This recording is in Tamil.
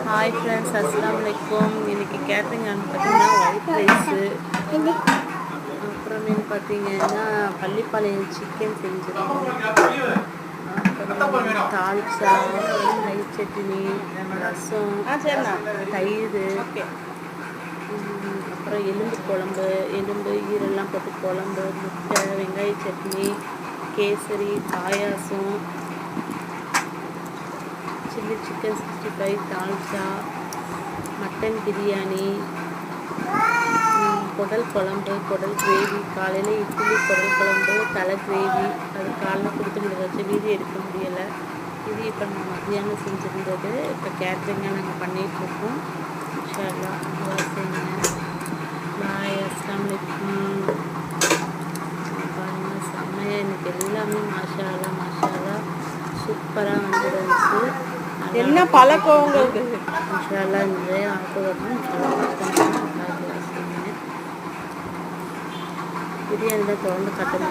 ஹாய் ஃப்ரெண்ட்ஸ், அஸ்ஸலாமு அலைக்கும். இன்றைக்கி கேட்ரிங் பார்த்தீங்கன்னா ஒயிட் ரைஸு, அப்புறமேல் பார்த்தீங்கன்னா பள்ளிப்பாளையம் சிக்கன் செஞ்சுருக்கோம். அப்புறம் தால்ச்சா, தயிர் சட்னி, ரசம், தயிர், அப்புறம் எலும்பு குழம்பு, எலும்பு ஈரெல்லாம் போட்டு குழம்பு, முட்டை, வெங்காய சட்னி, கேசரி, பாயாசம், சில்லி சிக்கன் 65, தால்ச்சா, மட்டன் பிரியாணி, குடல் குழம்பு, குடல் கிரேவி. காலையில் இட்லி, குடல் குழம்பு, தலை கிரேவி. அது காலையில் கொடுத்து முடியாச்சு, வீடியோ எடுக்க முடியலை. இது இப்போ நான் மத்தியானம் செஞ்சுருந்தது. இப்போ கேட்ரிங்காக நாங்கள் பண்ணிகிட்ருக்கோம். இன்ஷா அல்லாஹ் நல்லா செய்யுங்க. பாய், அஸ்ஸலாமு அலைக்கும். பாருங்கள், செம்மையாக எனக்கு எல்லாமே மாஷா அல்லாஹ் சூப்பராக வந்துருந்துச்சு. என்ன பழக்கம் உங்களுக்கு? இன்ஷா அல்லாஹ் நிறைய ஆக்குவதும் பிரியாணி தான் தொடர்ந்து கட்டணும்.